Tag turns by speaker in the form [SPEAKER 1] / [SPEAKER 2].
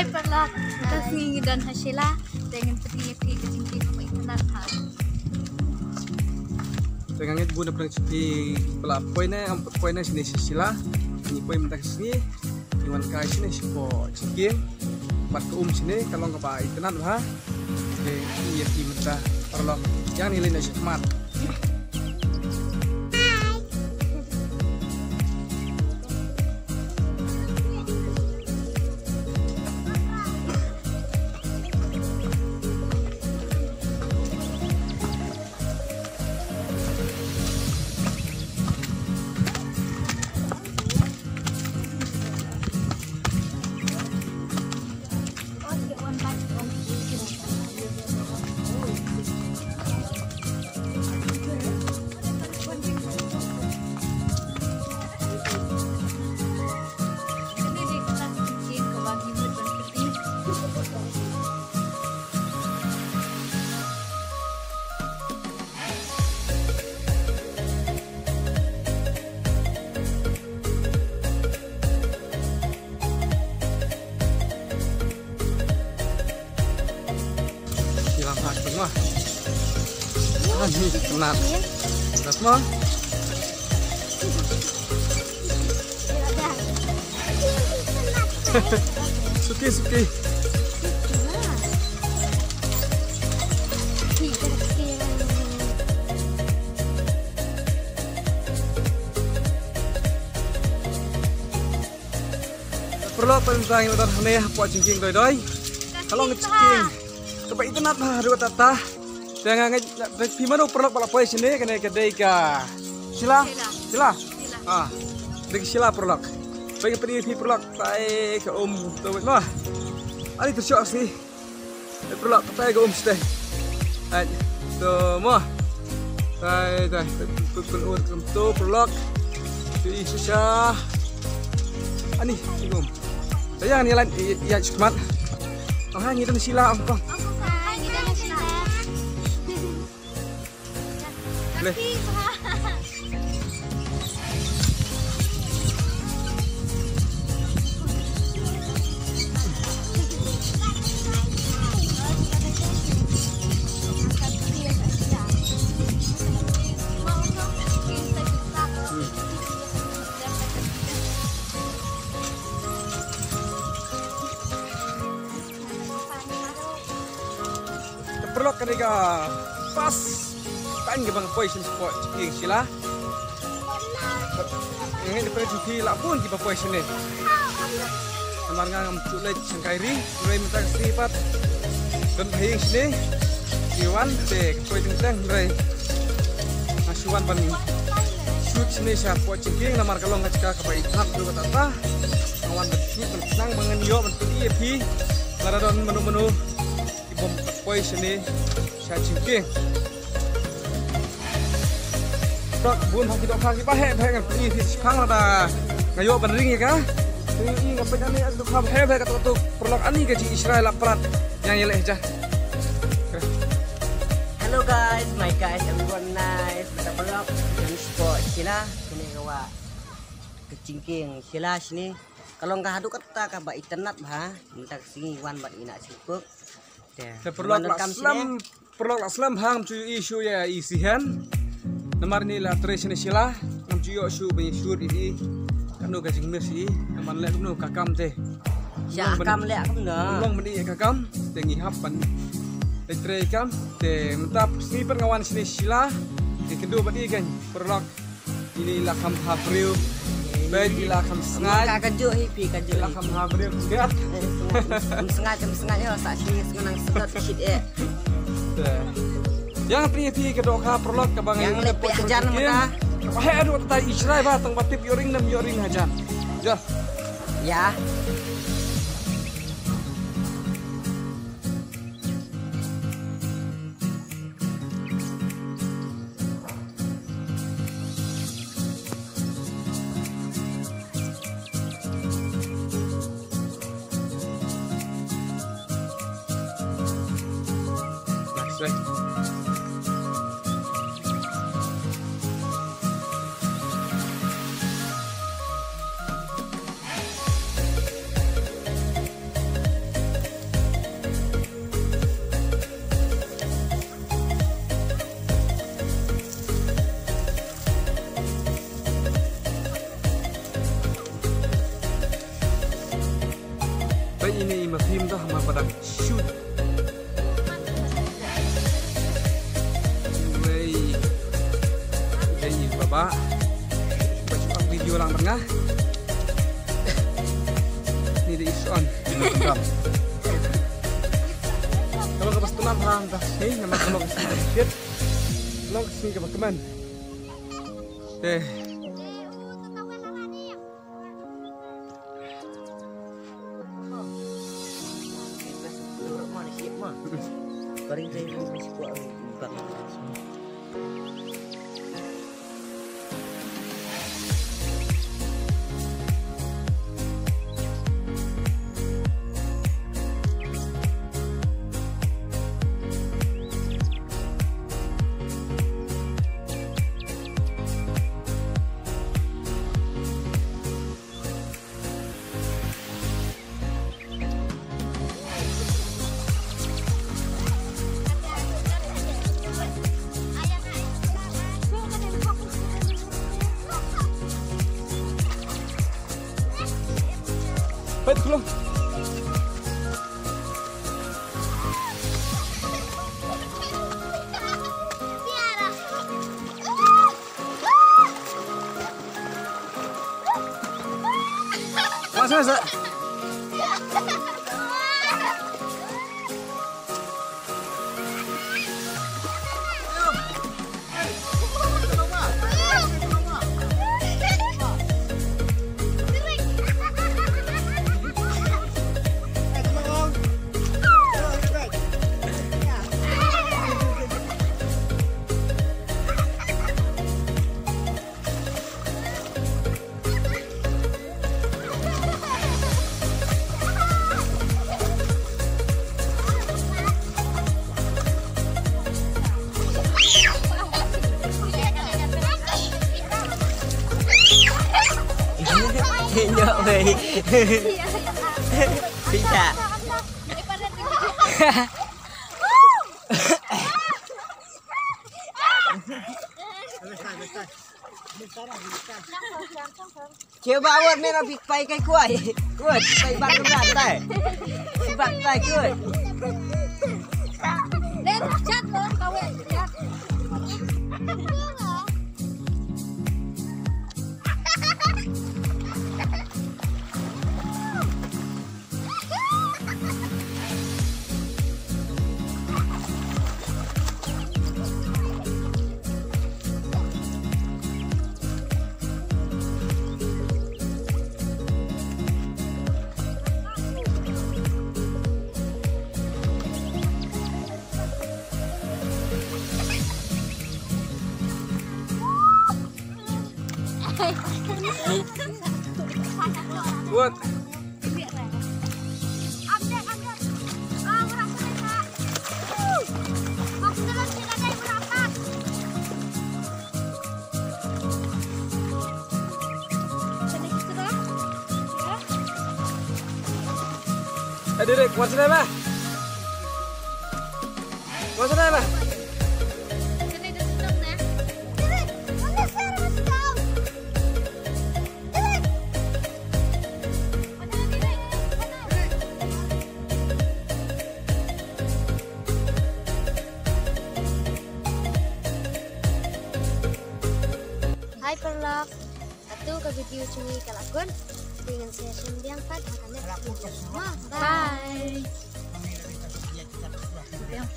[SPEAKER 1] Hai perlak, kasih dan hasilnya dengan peti-peti kecil kau itu nata.
[SPEAKER 2] Dengan itu guna prinsip pelak poinnya sini sila, ini poin mentak sini, iwan kai sini sipo cikin, bat sini kalau nggak baik tenan bah, iya di mentah perlak yang nilai nasi kemat. Semua, ini kenal, semua. Suki. Perlu penentang yang udah aneh, buat cingking doi. Kalau ngecingking. Coba itu nat dua tata dengan gimana perlu pala poin sini kena kedai ka sila dari sila perlu bagi pendidik perlu tay ke tuh mah ali tersiok sih perlu tay ke stay tuh mah tay tuh perlu di susah ani saya nilai ya cuma ini dan sila angkong. Leh. Perlu ketika pas kan ke bang poison spot ciking sila yang ini pergi lah pun di poison ni amarga ngam sengkairi mulai minta sifat dan hayang sini iwan te poison teng mulai asuan pan shoot sini siapa ciking namar kalau ngacak kapai tak dulu tata awan bersih tenang mengenyo bentuk ip laradon menu-menu di bom poison ni saya ciking Dok, bukan haki dok haki pahe dengan ini sekarang ada ngayo berdering ya kah? Ini ngapain ane dok pahe kata tu perlok ani gaji Israel laprat yang yeleh aja.
[SPEAKER 3] Hello guys, my guys, everyone nice. Kita perlok dan sport sila kini kawa kecingking sila sini. Kalau nggak haduk kata kaba internet bah, minta sini wan bat ina cukup.
[SPEAKER 2] Perlok Islam hang cuy isu ya isihan. Namar ni la tres ni sila nam juyo su be sur ini kanu gajing mesi naman le kumno kakam te
[SPEAKER 3] ya kakam le akam na
[SPEAKER 2] long meni kakam te ngihap pan te tre kam te mentap ni pengawan sini sila te kedua badi kan perlok ini la kam habril baik ila kam sengat
[SPEAKER 3] kaju hipi kaju
[SPEAKER 2] la kam habril lihat
[SPEAKER 3] sengat ya sak sini senang sengat sikit
[SPEAKER 2] yang pri kedok ha perlok ke bang
[SPEAKER 3] yang lebih hajan mana
[SPEAKER 2] pahe adu tata Israel ba tang batip yoring nam yoring hajan ya ini mafim dah ma pada shoot. Wei. Jadi Bapak baca video lang tengah. Ini di ison. Kalau ke pastunan hang dah sih nama kalau ke sini shit. Kalau ke sini ke teman. Deh.
[SPEAKER 3] Karing teh masih kuat bukan.
[SPEAKER 2] Baik belum? Masa.
[SPEAKER 3] Nyok weh. Bisa. Coba awak ni nak pai kai kuai. Kuat, pai bak berat tai. Bak tai kuat.
[SPEAKER 1] Lên chat luôn kau chat.
[SPEAKER 2] Buat. Direk, what's the name? What's the name?
[SPEAKER 1] Hai Perlok, satu ke video cumi kalakun dengan session yang kat makanya bye. Yang